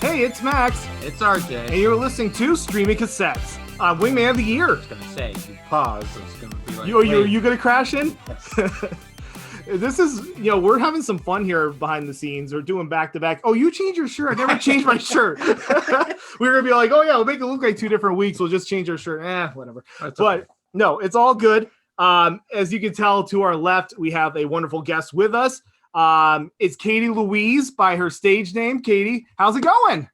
Hey, it's Max, It's RJ. and you're listening to Streaming Cassettes, Wingman of the Year. I was gonna say, if you pause, it's gonna be like, You gonna crash in? This is, we're having some fun here behind the scenes. We're doing back to back. Oh, you changed your shirt. I never changed my shirt. We're gonna be like, oh yeah, we'll make it look like 2 different weeks. We'll just change our shirt. Whatever. But no, it's all good. As you can tell to our left, we have a wonderful guest with us. It's Katie Louise by her stage name. Katie, how's it going?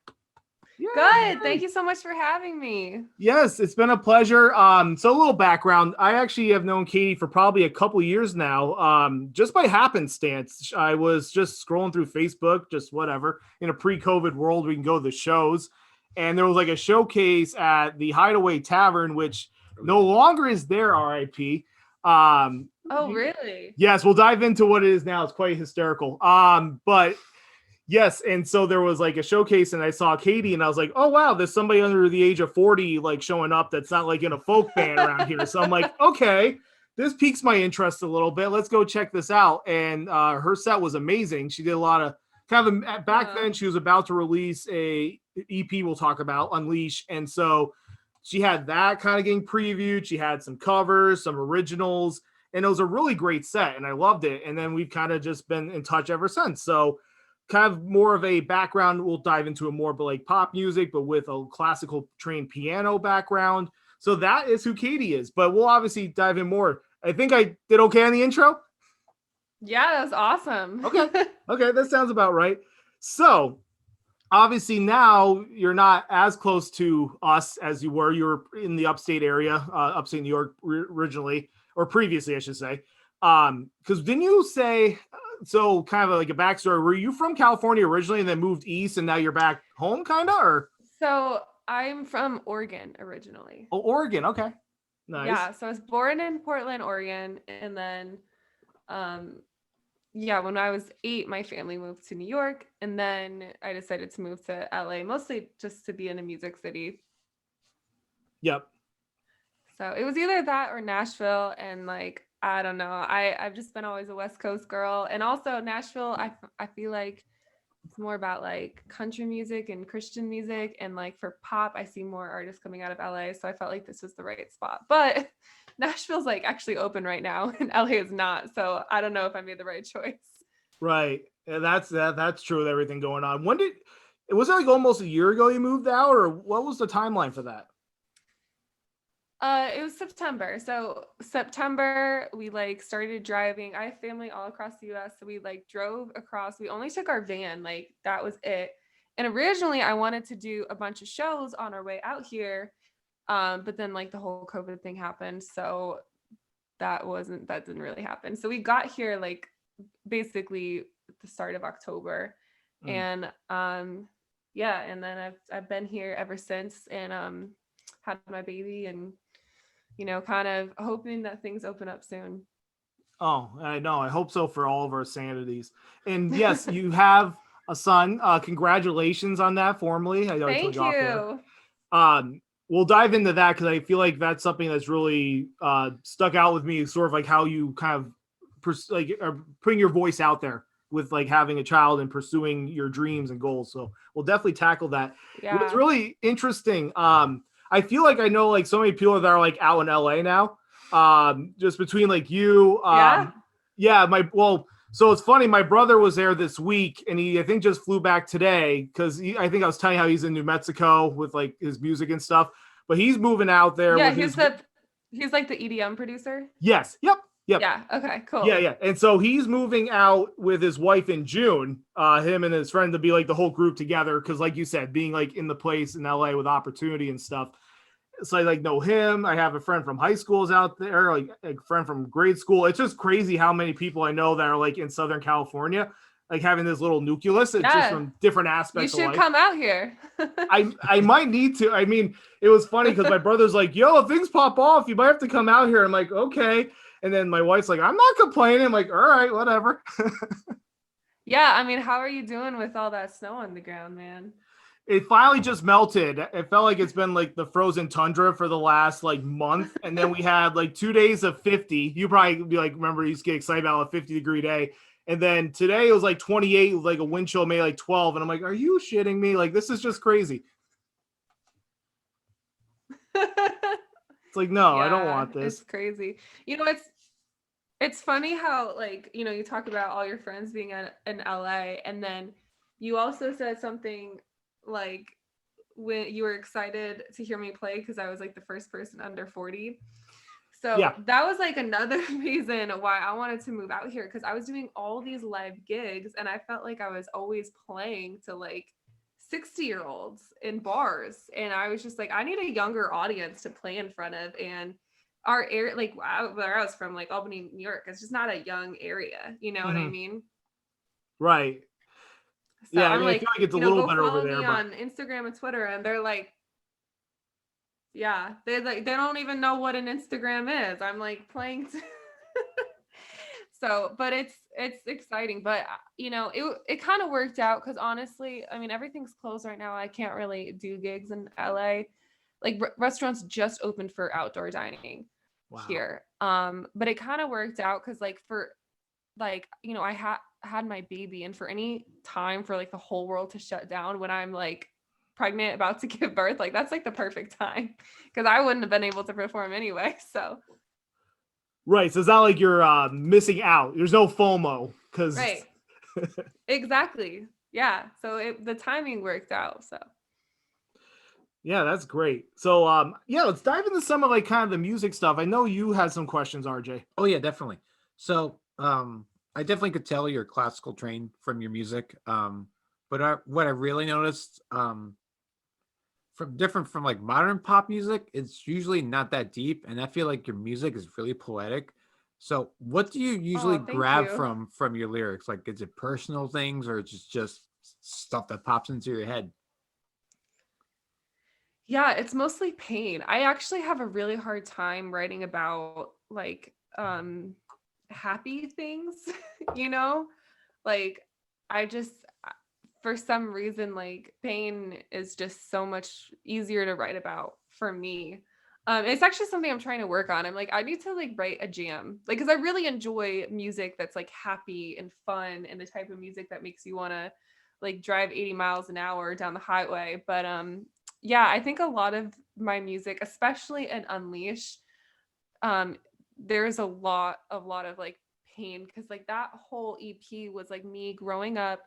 Good. Thank you so much for having me. Yes, it's been a pleasure. So a little background. I actually have known Katie for probably a couple years now, just by happenstance. I was just scrolling through Facebook, just whatever. In a pre-COVID world, we can go to the shows. And there was like a showcase at the Hideaway Tavern, which no longer is there, RIP. Oh, really? Yes, we'll dive into what it is now. It's quite hysterical. But yes, and so there was like a showcase, and I saw Katie, and I was like, "Oh wow, there's somebody under the age of 40 like showing up that's not like in a folk band around here." So I'm like, "Okay, this piques my interest a little bit. Let's go check this out." And her set was amazing. She did a lot of back then. She was about to release a EP we'll talk about, Unleash, and so she had that kind of getting previewed. She had some covers, some originals, and it was a really great set, and I loved it. And then we've kind of just been in touch ever since. So kind of more of a background. We'll dive into it more, but like pop music, but with a classical trained piano background. So that is who Katie is, but we'll obviously dive in more. I think I did okay on the intro. Yeah, that was awesome. Okay, that sounds about right. So obviously now you're not as close to us as you were. You were in the upstate area, upstate New York originally, or previously, I should say. Because didn't you say, so kind of like a backstory, were you from California originally and then moved east and now you're back home kind of, or? So I'm from Oregon originally. Oh, Oregon. Okay. Nice. Yeah. So I was born in Portland, Oregon. And then, when I was 8, my family moved to New York. And then I decided to move to LA, mostly just to be in a music city. Yep. So it was either that or Nashville. And like, I don't know. I've just been always a West Coast girl. And also Nashville, I feel like it's more about like country music and Christian music. And like for pop, I see more artists coming out of LA. So I felt like this was the right spot. But Nashville's like actually open right now and LA is not. So I don't know if I made the right choice. Right. Yeah, that's true with everything going on. Was it like almost a year ago you moved out, or what was the timeline for that? It was September. So September, we like started driving. I have family all across the US. So we like drove across. We only took our van, like that was it. And originally I wanted to do a bunch of shows on our way out here. But then like the whole COVID thing happened. So that didn't really happen. So we got here like basically at the start of October. And and then I've been here ever since, and had my baby, and kind of hoping that things open up soon. Oh, I know. I hope so for all of our sanities. And yes, you have a son. Congratulations on that formally. Thank you. We'll dive into that because I feel like that's something that's really stuck out with me, sort of like how you kind of are putting your voice out there with like having a child and pursuing your dreams and goals. So we'll definitely tackle that. Yeah. It's really interesting. I feel like I know like so many people that are like out in LA now. Just between like you. So it's funny. My brother was there this week, and he I think just flew back today because I think I was telling you how he's in New Mexico with like his music and stuff. But he's moving out there. Yeah, he's like the EDM producer. Yes. Yep. Yeah. Okay. Cool. Yeah. And so he's moving out with his wife in June. Him and his friend to be like the whole group together. Because like you said, being like in the place in LA with opportunity and stuff. So I like know him. I have a friend from high schools out there, like a friend from grade school. It's just crazy how many people I know that are like in Southern California, like having this little nucleus. It's just from different aspects. You should come out here. I might need to. I mean, it was funny because my brother's like, yo, if things pop off, you might have to come out here. I'm like, okay. And then my wife's like, I'm not complaining. I'm like, all right, whatever. Yeah. I mean, how are you doing with all that snow on the ground, man? It finally just melted. It felt like it's been like the frozen tundra for the last like month. And then we had like 2 days of 50. You probably be like, remember, you used to get excited about a 50-degree day. And then today it was like 28, like a wind chill made like 12. And I'm like, are you shitting me? Like, this is just crazy. It's like, no, I don't want this. It's crazy. You know, it's funny how, like, you know, you talk about all your friends being in LA, and then you also said something like when you were excited to hear me play because I was like the first person under 40. So that was like another reason why I wanted to move out here, because I was doing all these live gigs and I felt like I was always playing to like 60-year-olds in bars, and I was just like, I need a younger audience to play in front of. And our area, like where I was from, like Albany, New York, it's just not a young area, you know what I mean? Right. So yeah, I'm like, I feel like it's a little better over there. Me on Instagram and Twitter, and they're like, yeah, they don't even know what an Instagram is. I'm like playing so, but it's exciting. But you know, it kind of worked out because honestly, I mean, everything's closed right now. I can't really do gigs in LA. Like restaurants just opened for outdoor dining here. But it kind of worked out because like for like, you know, I had my baby, and for any time for like the whole world to shut down when I'm like pregnant, about to give birth, like that's like the perfect time, because I wouldn't have been able to perform anyway. So right, so it's not like you're missing out. There's no FOMO because right. Exactly. Yeah, so the timing worked out. So yeah, that's great. So yeah, let's dive into some of like kind of the music stuff. I know you had some questions, RJ. Oh yeah, definitely. So I definitely could tell you're classical trained from your music. But what I really noticed from like modern pop music, it's usually not that deep, and I feel like your music is really poetic. So what do you usually grab from your lyrics? Like, is it personal things, or just stuff that pops into your head? Yeah, it's mostly pain. I actually have a really hard time writing about like happy things, you know? Like I just, for some reason, like pain is just so much easier to write about for me. It's actually something I'm trying to work on. I'm like, I need to like write a jam, like, because I really enjoy music that's like happy and fun, and the type of music that makes you want to like drive 80 miles an hour down the highway. But yeah, I think a lot of my music, especially in Unleash, there's a lot of like pain, because like that whole EP was like me growing up.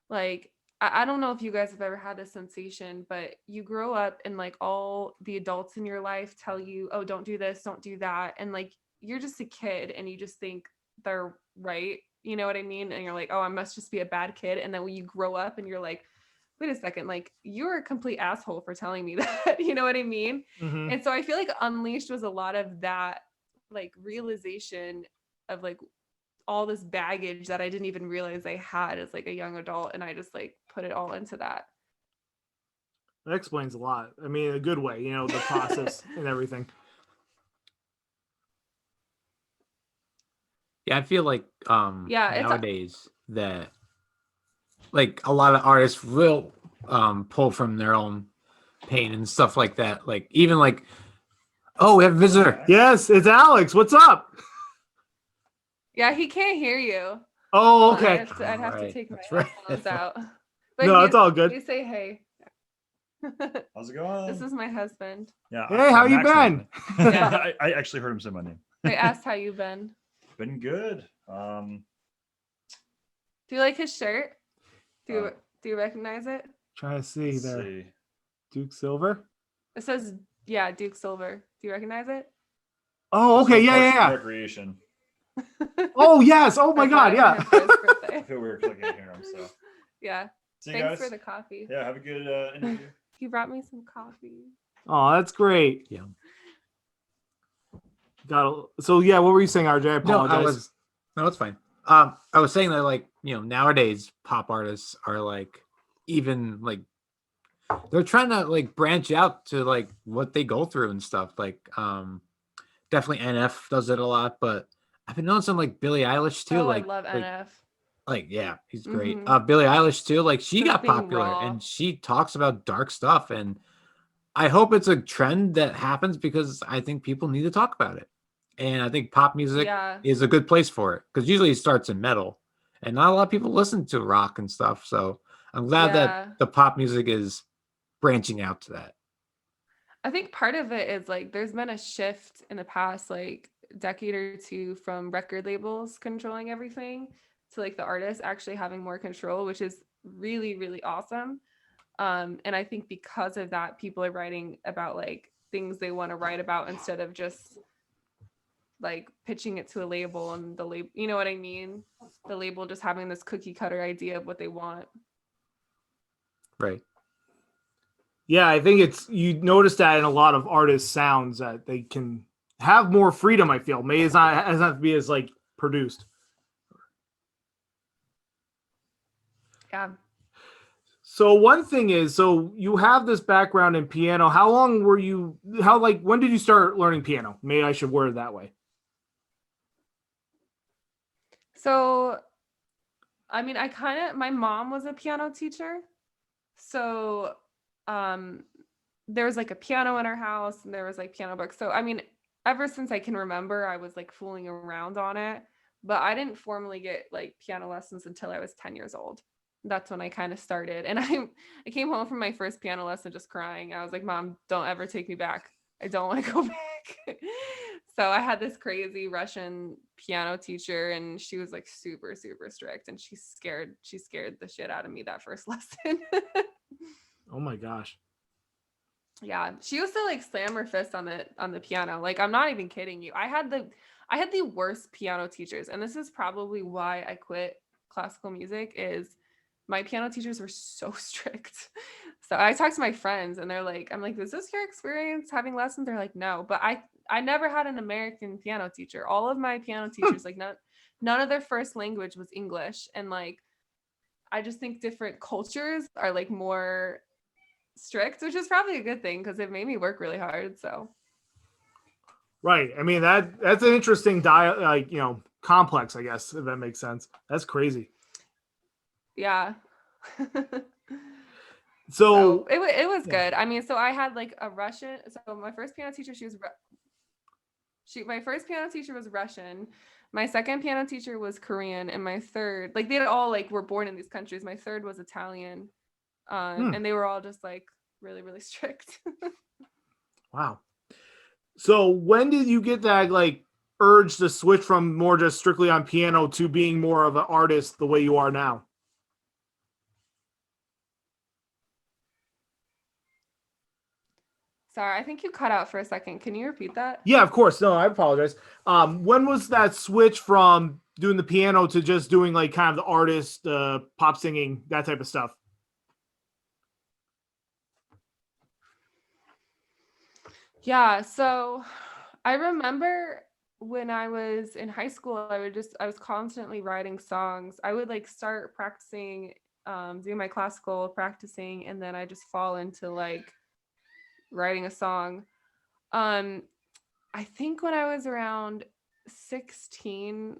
Like I don't know if you guys have ever had this sensation, but you grow up and like all the adults in your life tell you, oh, don't do this, don't do that, and like you're just a kid and you just think they're right, you know what I mean? And you're like, oh, I must just be a bad kid. And then when you grow up and you're like, wait a second, like you're a complete asshole for telling me that, you know what I mean? Mm-hmm. And so I feel like Unleashed was a lot of that, like realization of like all this baggage that I didn't even realize I had as like a young adult, and I just like put it all into that. That explains a lot. I mean, in a good way, you know, the process and everything. Yeah, I feel like nowadays that like a lot of artists will pull from their own pain and stuff like that. Like even like, oh, we have a visitor. Yes, it's Alex. What's up? Yeah, he can't hear you. Oh, okay. I'd have to take my headphones out. But no, it's all good. You say hey. How's it going? This is my husband. Yeah. Hey, how you been? Yeah. I actually heard him say my name. I asked how you been. Been good. Do you like his shirt? Do you recognize it? Trying to see there. Duke Silver. It says, yeah, Duke Silver. Do you recognize it? Oh, okay. Yeah. Recreation. Oh yes. Oh my God. Yeah. I feel weird clicking here. So. Yeah. See you Thanks guys. for the coffee. Yeah. Have a good interview. He brought me some coffee. Oh, that's great. Yeah. So yeah, what were you saying, RJ? I apologize. No, it's fine. I was saying that like, you know, nowadays pop artists are like even like they're trying to like branch out to like what they go through and stuff. Like definitely NF does it a lot, but I've been noticing like Billie Eilish too. I love NF. Like yeah, he's great. Billie Eilish too. Like she got popular and she talks about dark stuff, and I hope it's a trend that happens because I think people need to talk about it. And I think pop music is a good place for it, because usually it starts in metal, and not a lot of people listen to rock and stuff. So I'm glad Yeah. that the pop music is branching out to that. I think part of it is like there's been a shift in the past like decade or two from record labels controlling everything to like the artists actually having more control, which is really, really awesome. And I think because of that, people are writing about like things they want to write about instead of just like pitching it to a label and the label, you know what I mean? The label just having this cookie cutter idea of what they want. Right. Yeah, I think you notice that in a lot of artists' sounds that they can have more freedom. I feel maybe it's not to be as like produced. Yeah. So one thing is, so you have this background in piano. How long were you? When did you start learning piano? Maybe I should word it that way. So, I mean, my mom was a piano teacher. So, there was like a piano in our house and there was like piano books. So, I mean, ever since I can remember, I was like fooling around on it, but I didn't formally get like piano lessons until I was 10 years old. That's when I kind of started. And I came home from my first piano lesson just crying. I was like, Mom, don't ever take me back. I don't want to go back. So I had this crazy Russian piano teacher and she was like super, super strict and she scared the shit out of me that first lesson. Oh my gosh. Yeah. She used to like slam her fist on the piano. Like, I'm not even kidding you. I had the worst piano teachers. And this is probably why I quit classical music is my piano teachers were so strict. So I talked to my friends and they're like, I'm like, is this your experience having lessons? They're like, no, but I never had an American piano teacher. All of my piano teachers, like none of their first language was English. And like, I just think different cultures are like more strict, which is probably a good thing because it made me work really hard. So. Right. I mean, that's an interesting complex, I guess, if that makes sense. That's crazy. Yeah. So it was good. I mean, so I had like a Russian. So my first piano teacher, my first piano teacher was Russian. My second piano teacher was Korean, and my third, like they all like were born in these countries. My third was Italian, and they were all just like really, really strict. Wow. So when did you get that like urge to switch from more just strictly on piano to being more of an artist the way you are now? Sorry, I think you cut out for a second. Can you repeat that? Yeah, of course. No, I apologize. When was that switch from doing the piano to just doing like kind of the artist, pop singing, that type of stuff? Yeah, so I remember when I was in high school, I was constantly writing songs. I would like start practicing, doing my classical practicing, and then I just fall into like writing a song. I think when I was around 16,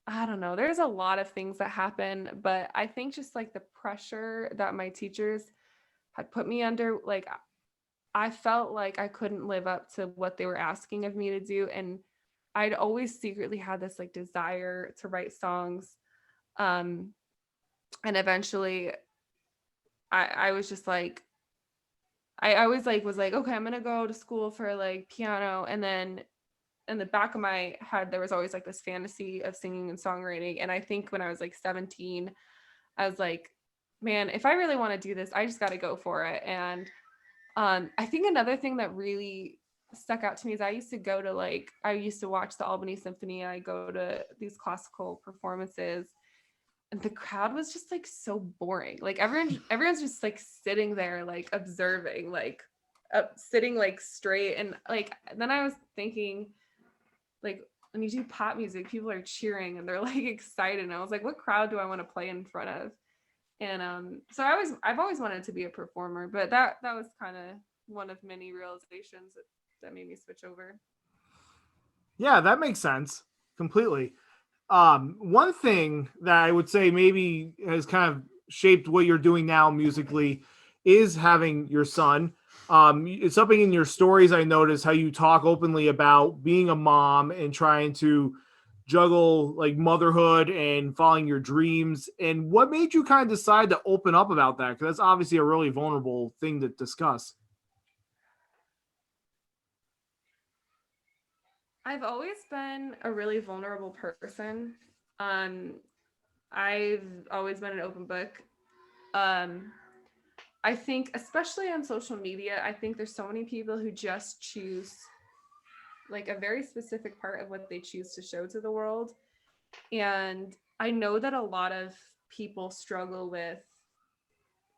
I don't know, there's a lot of things that happen, but I think just like the pressure that my teachers had put me under, like I felt like I couldn't live up to what they were asking of me to do. And I'd always secretly had this like desire to write songs. And eventually I was just like, I always like was like, okay, I'm gonna go to school for like piano. And then in the back of my head, there was always like this fantasy of singing and songwriting. And I think when I was like 17, I was like, man, if I really want to do this, I just got to go for it. And I think another thing that really stuck out to me is I used to watch the Albany Symphony. I go to these classical performances and the crowd was just like so boring. Like everyone's just like sitting there, like observing, like sitting like straight. And like, then I was thinking like, when you do pop music, people are cheering and they're like excited. And I was like, what crowd do I want to play in front of? And so I've always wanted to be a performer, but that was kind of one of many realizations that made me switch over. Yeah, that makes sense completely. One thing that I would say maybe has kind of shaped what you're doing now musically is having your son. It's something in your stories I noticed how you talk openly about being a mom and trying to juggle like motherhood and following your dreams. And what made you kind of decide to open up about that? Because that's obviously a really vulnerable thing to discuss. I've always been a really vulnerable person. I've always been an open book. I think, especially on social media, I think there's so many people who just choose like a very specific part of what they choose to show to the world. And I know that a lot of people struggle with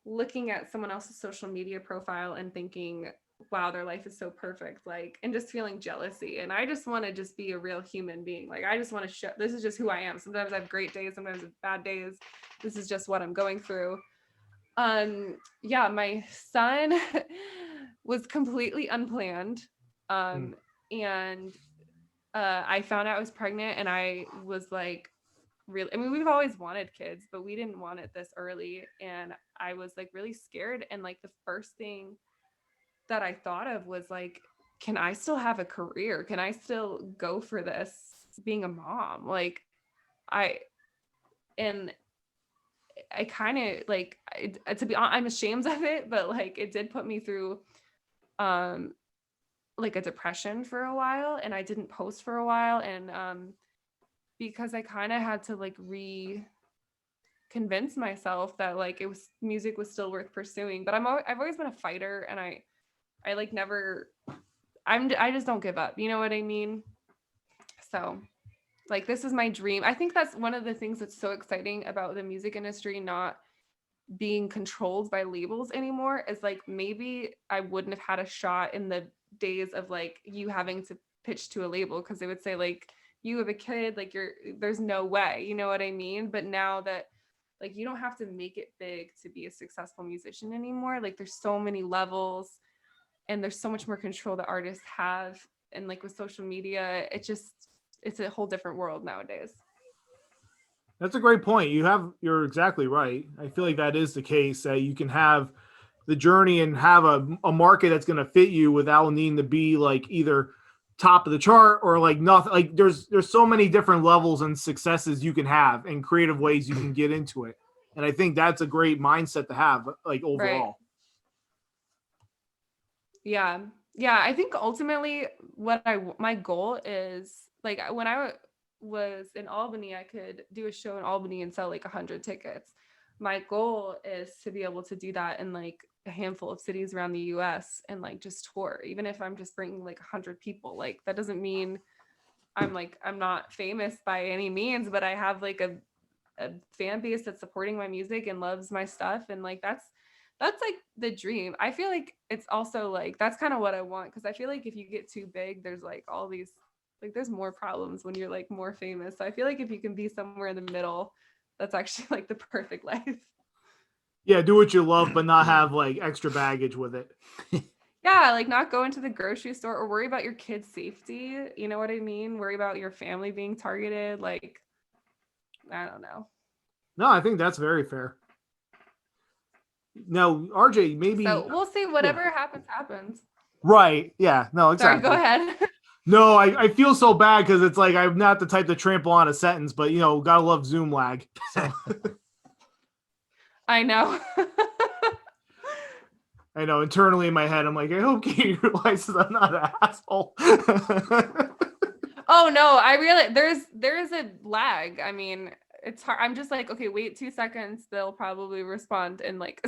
looking at someone else's social media profile and thinking, wow, their life is so perfect, like, and just feeling jealousy. And I just want to just be a real human being. Like, I just want to show, this is just who I am. Sometimes I have great days, sometimes I have bad days. This is just what I'm going through. Yeah, my son was completely unplanned. And I found out I was pregnant, and I was like, really, I mean, we've always wanted kids, but we didn't want it this early. And I was like really scared. And like the first thing that I thought of was like, can I still have a career? Can I still go for this being a mom? Like I kind of like, to be honest, I'm ashamed of it, but like it did put me through like a depression for a while, and I didn't post for a while. And because I kind of had to like convince myself that like music was still worth pursuing. But I've always been a fighter, and I like never, I just don't give up. You know what I mean? So like, this is my dream. I think that's one of the things that's so exciting about the music industry not being controlled by labels anymore, is like, maybe I wouldn't have had a shot in the days of like you having to pitch to a label, because they would say like, you have a kid, like there's no way, you know what I mean? But now that like, you don't have to make it big to be a successful musician anymore. Like there's so many levels, and there's so much more control that artists have. And like with social media, it's a whole different world nowadays. That's a great point. You're exactly right. I feel like that is the case, that you can have the journey and have a market that's going to fit you without needing to be like either top of the chart or like nothing. Like there's so many different levels and successes you can have and creative ways you can get into it. And I think that's a great mindset to have, like overall. Right. Yeah. I think ultimately my goal is like, when I was in Albany, I could do a show in Albany and sell like 100 tickets. My goal is to be able to do that in like a handful of cities around the US and like just tour, even if I'm just bringing like 100 people. Like that doesn't mean I'm not famous by any means, but I have like a fan base that's supporting my music and loves my stuff. And like, that's like the dream. I feel like it's also like, that's kind of what I want. Cause I feel like if you get too big, there's like all these, like there's more problems when you're like more famous. So I feel like if you can be somewhere in the middle, that's actually like the perfect life. Yeah, do what you love, but not have like extra baggage with it. Yeah, like not go into the grocery store or worry about your kids' safety. You know what I mean? Worry about your family being targeted. Like, I don't know. No, I think that's very fair. Now, RJ, maybe. So we'll see. Whatever happens. Right. Yeah. No, exactly. Sorry, go ahead. No, I feel so bad because it's like I'm not the type to trample on a sentence, but you know, gotta love Zoom lag. So. I know. I know. Internally in my head, I'm like, I hope Katie realizes I'm not an asshole. Oh no, I really there's a lag. I mean, it's hard. I'm just like, okay, wait 2 seconds. They'll probably respond in like.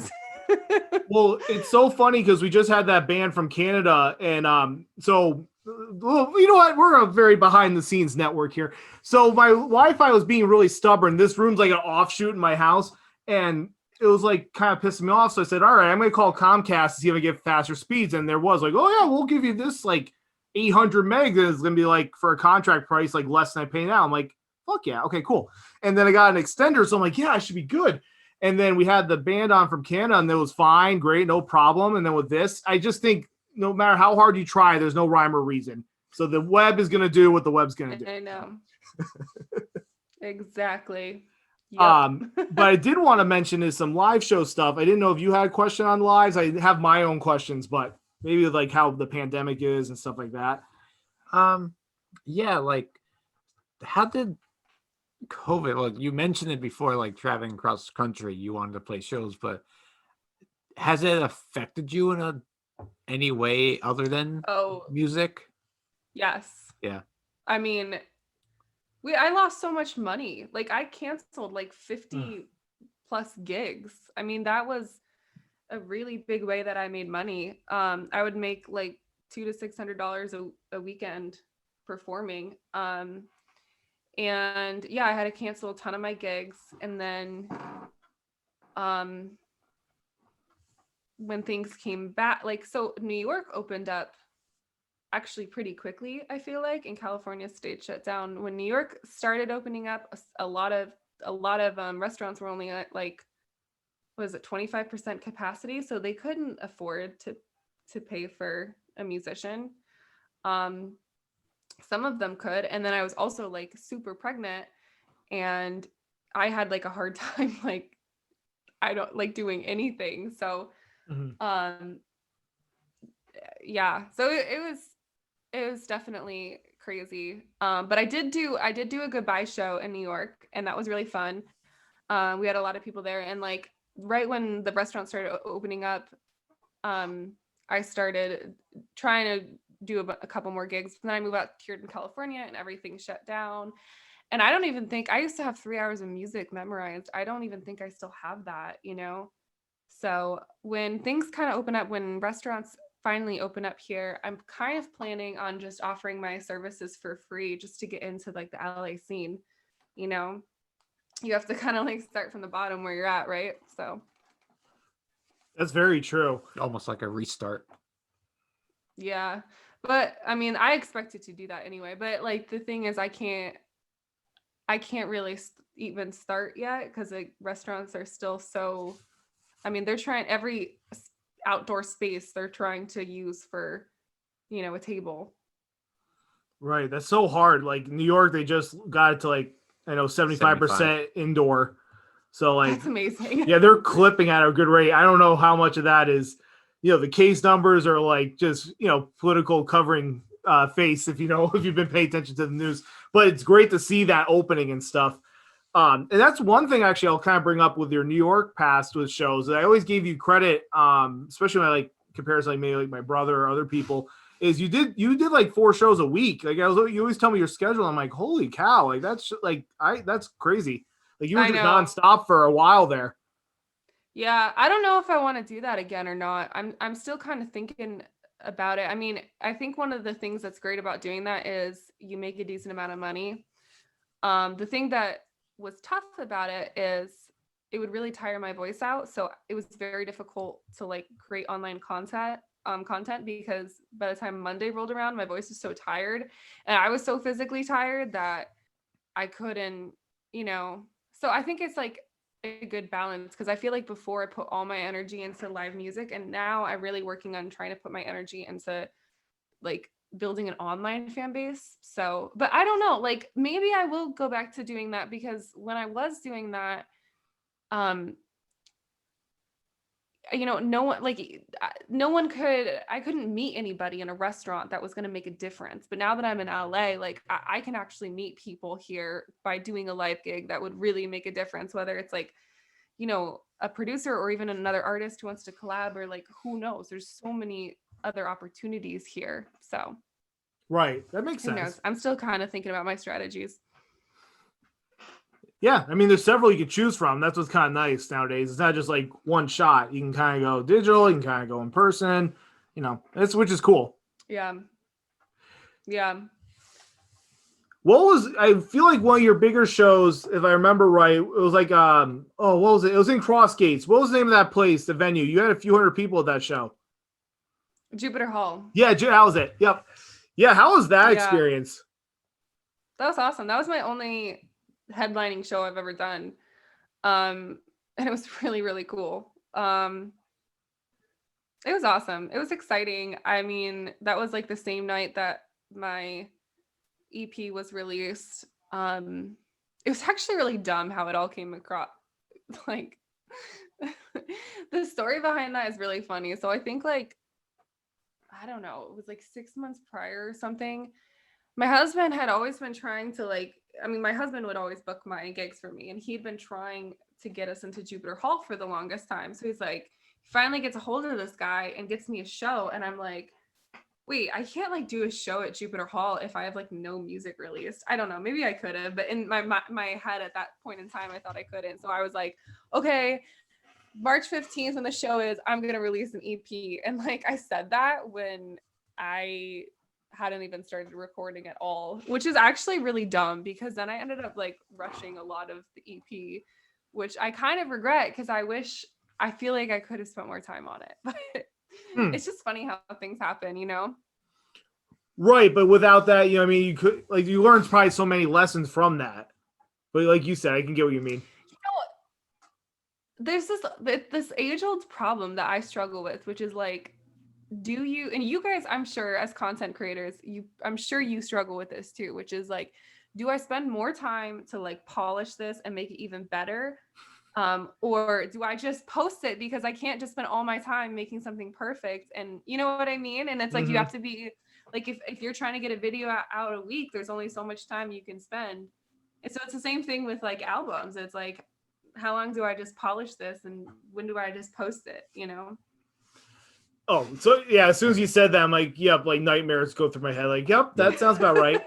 Well, it's so funny because we just had that band from Canada, and so. Well, you know what? We're a very behind the scenes network here. So my Wi-Fi was being really stubborn. This room's like an offshoot in my house, and it was like kind of pissing me off. So I said, all right, I'm going to call Comcast to see if I get faster speeds. And there was like, oh yeah, we'll give you this like 800 megs. And it's going to be like for a contract price, like less than I pay now. I'm like, fuck yeah. Okay, cool. And then I got an extender. So I'm like, yeah, I should be good. And then we had the band on from Canada and it was fine. Great. No problem. And then with this, I just think, no matter how hard you try, there's no rhyme or reason. So the web is going to do what the web's going to do. I know. Exactly. Yep. But I did want to mention is some live show stuff. I didn't know if you had a question on lives. I have my own questions, but maybe like how the pandemic is and stuff like that. Yeah, like how did COVID, like you mentioned it before, like traveling across the country, you wanted to play shows, but has it affected you in any way other than Oh, music? yes. Yeah. I mean, I lost so much money. Like I canceled like 50 plus gigs. I mean, that was a really big way that I made money. I would make like $200 to $600 a weekend performing. And yeah, I had to cancel a ton of my gigs. And then when things came back, like, so New York opened up actually pretty quickly, I feel like, and California stayed shut down. When New York started opening up, a lot of restaurants were only at like, was it 25% capacity, so they couldn't afford to pay for a musician. Some of them could, and then I was also like super pregnant, and I had like a hard time, like I don't like doing anything. So yeah, so it was definitely crazy. But I did do a goodbye show in New York, and that was really fun. We had a lot of people there, and like right when the restaurant started opening up, I started trying to do a couple more gigs. And then I moved out here in California, and everything shut down. And I don't even think, I used to have 3 hours of music memorized. I don't even think I still have that, you know? So when things kind of open up, when restaurants finally open up here, I'm kind of planning on just offering my services for free just to get into like the LA scene. You know, you have to kind of like start from the bottom where you're at, right? So That's very true. Almost like a restart. yeah, but I mean, I expected to do that anyway. But like the thing is, I can't really even start yet because like restaurants are still so. I mean, they're trying every outdoor space they're trying to use for, you know, a table. Right. That's so hard. Like New York, they just got it to like, I know 75% indoor. So like, that's amazing. Yeah, they're clipping at a good rate. I don't know how much of that is, you know, the case numbers are like just, you know, political covering face, if you know, if you've been paying attention to the news. But it's great to see that opening and stuff. And that's one thing actually I'll kind of bring up with your New York past with shows that I always gave you credit, especially when I like comparison, like maybe like my brother or other people, is you did like 4 shows a week. Like you always tell me your schedule. I'm like, holy cow, like that's crazy. Like you were just nonstop for a while there. Yeah, I don't know if I want to do that again or not. I'm still kind of thinking about it. I mean, I think one of the things that's great about doing that is you make a decent amount of money. The thing that was tough about it is it would really tire my voice out. So it was very difficult to like create online content because by the time Monday rolled around, my voice was so tired and I was so physically tired that I couldn't, you know. So I think it's like a good balance because I feel like before I put all my energy into live music, and now I'm really working on trying to put my energy into like building an online fan base. So, but I don't know, like maybe I will go back to doing that because when I was doing that, you know, I couldn't meet anybody in a restaurant that was going to make a difference. But now that I'm in LA, like I can actually meet people here by doing a live gig that would really make a difference, whether it's like, you know, a producer or even another artist who wants to collab or like, who knows, there's so many other opportunities here. So right, that makes sense. Knows? I'm still kind of thinking about my strategies. Yeah, I mean, there's several you could choose from. That's what's kind of nice nowadays. It's not just like one shot. You can kind of go digital, you can kind of go in person, you know, which is cool. Yeah. I feel like one of your bigger shows, if I remember right, it was like, what was it? It was in Crossgates. What was the name of that place, the venue? You had a few hundred people at that show. Jupiter Hall. Yeah, that was it. Yep. Yeah, how was that experience? That was awesome. That was my only headlining show I've ever done. And it was really, really cool. It was awesome. It was exciting. I mean, that was like the same night that my EP was released. It was actually really dumb how it all came across. Like the story behind that is really funny. So I think like, I don't know, it was like 6 months prior or something. my husband had always been trying to my husband would always book my gigs for me, and he'd been trying to get us into Jupiter Hall for the longest time. So he's like, finally gets a hold of this guy and gets me a show. And I'm like, wait, I can't like do a show at Jupiter Hall if I have like no music released. I don't know. Maybe I could have, but in my head at that point in time, I thought I couldn't. So I was like, okay, March 15th when the show is, I'm going to release an EP. And like, I said that when I hadn't even started recording at all, which is actually really dumb because then I ended up like rushing a lot of the EP, which I kind of regret because I feel like I could have spent more time on it. But it's just funny how things happen, you know? Right, but without that, I mean, you could like you learned probably so many lessons from that. But like you said, I can get what you mean. You know, there's this age-old problem that I struggle with, which is like, do you, and you guys, I'm sure as content creators, I'm sure you struggle with this too, which is like, do I spend more time to like polish this and make it even better? Or do I just post it because I can't just spend all my time making something perfect? And you know what I mean? And it's like, you have to be like, if you're trying to get a video out a week, there's only so much time you can spend. And so it's the same thing with like albums. It's like, how long do I just polish this? And when do I just post it? You know? Oh, so yeah, as soon as you said that, I'm like, yep, like nightmares go through my head. Like, yep, that sounds about right.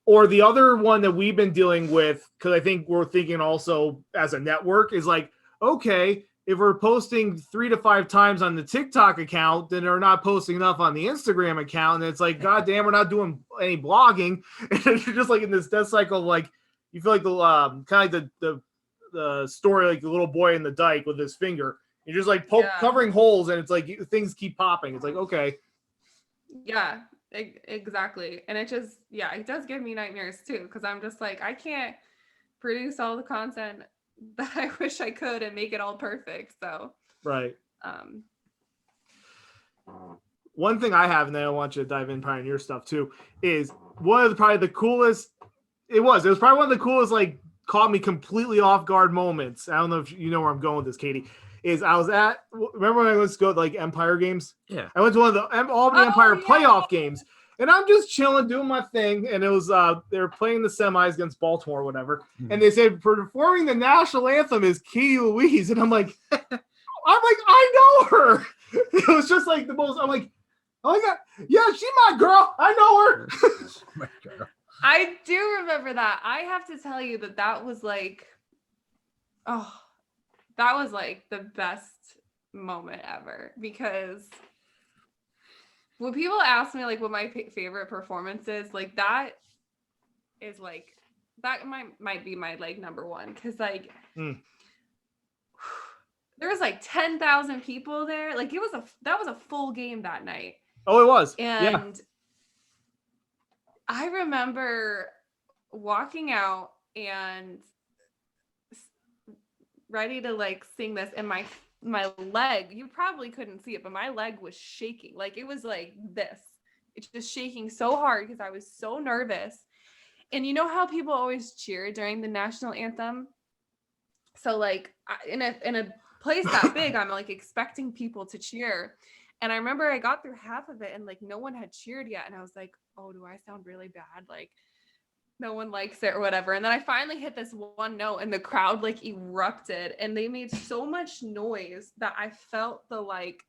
Or the other one that we've been dealing with, because I think we're thinking also as a network, is like, okay, if we're posting 3 to 5 times on the TikTok account, then they're not posting enough on the Instagram account. And it's like, God damn, we're not doing any blogging. And you're just like in this death cycle, like you feel like the kind of like the story, like the little boy in the dike with his finger. You're just like covering holes, and it's like things keep popping. It's like, okay. Yeah. Exactly. And it just, it does give me nightmares too, because I'm just like, I can't produce all the content that I wish I could and make it all perfect. So right. One thing I have, and then I want you to dive in Pioneer stuff too, is one of probably the coolest. It was probably one of the coolest, like caught me completely off guard moments. I don't know if you know where I'm going with this, Katie. Is I was remember when I was go to like Empire games? Yeah. I went to one of the Albany Empire playoff games, and I'm just chilling, doing my thing. And it was, they were playing the semis against Baltimore or whatever. And they said, performing the national anthem is Katie Louise. And I'm like, I know her. It was just like the most, I'm like, oh my God. Yeah, she's my girl. I know her. My girl. I do remember that. I have to tell you that was like, that was like the best moment ever, because when people ask me like what my favorite performance is, like that is like, that might be my like number one, because like there was like 10,000 people there. Like that was a full game that night. Oh, it was. And I remember walking out and ready to like sing this, and my leg, you probably couldn't see it, but my leg was shaking. Like it was like this. It's just shaking so hard because I was so nervous. And you know how people always cheer during the national anthem? So like in a place that big, I'm like expecting people to cheer. And I remember I got through half of it and like no one had cheered yet. And I was like, oh, do I sound really bad? Like no one likes it or whatever. And then I finally hit this one note and the crowd like erupted, and they made so much noise that I felt the like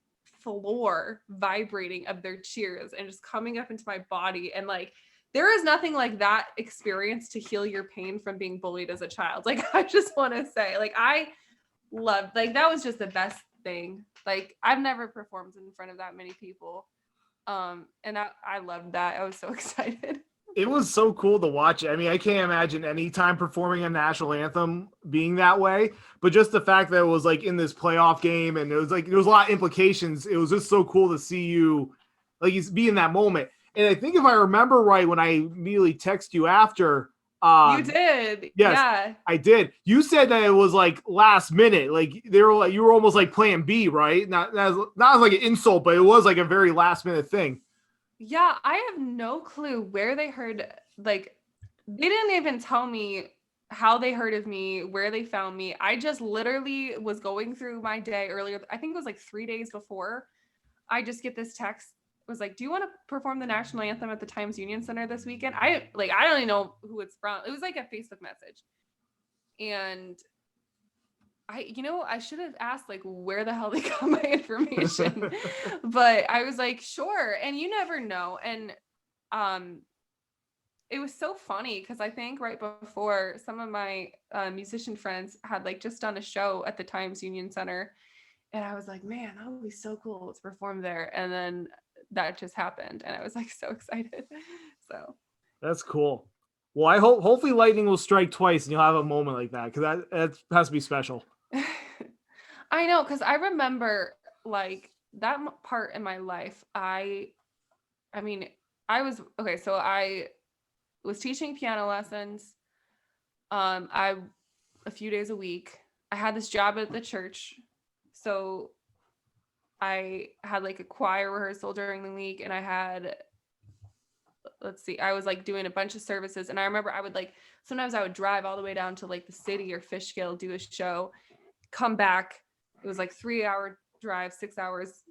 floor vibrating of their cheers and just coming up into my body. And like, there is nothing like that experience to heal your pain from being bullied as a child. Like, I just want to say, like, I loved, like, that was just the best thing. Like, I've never performed in front of that many people. And I loved that. I was so excited. It was so cool to watch it. I mean, I can't imagine any time performing a national anthem being that way, but just the fact that it was like in this playoff game, and it was like, there was a lot of implications. It was just so cool to see you like be in that moment. And I think if I remember right, when I immediately text you after, you did. Yes, yeah. I did. You said that it was like last minute, like they were like, you were almost like plan B, right? Not as like an insult, but it was like a very last minute thing. Yeah, I have no clue where they heard, like, they didn't even tell me how they heard of me, where they found me. I just literally was going through my day earlier. I think it was like 3 days before. I just get this text was like, do you want to perform the national anthem at the Times Union Center this weekend? I don't even know who it's from. It was like a Facebook message. And I should have asked like where the hell they got my information, but I was like, sure. And you never know. And it was so funny because I think right before some of my musician friends had like just done a show at the Times Union Center, and I was like, man, that would be so cool to perform there. And then that just happened, and I was like so excited. So that's cool. Well, I hope hopefully lightning will strike twice and you'll have a moment like that, because that has to be special. I know, because I remember like that part in my life. I was teaching piano lessons a few days a week. I had this job at the church, so I had like a choir rehearsal during the week, and I had, I was like doing a bunch of services. And I remember sometimes I would drive all the way down to like the city or Fishkill, do a show, come back. It was like 3-hour drive, 6 hours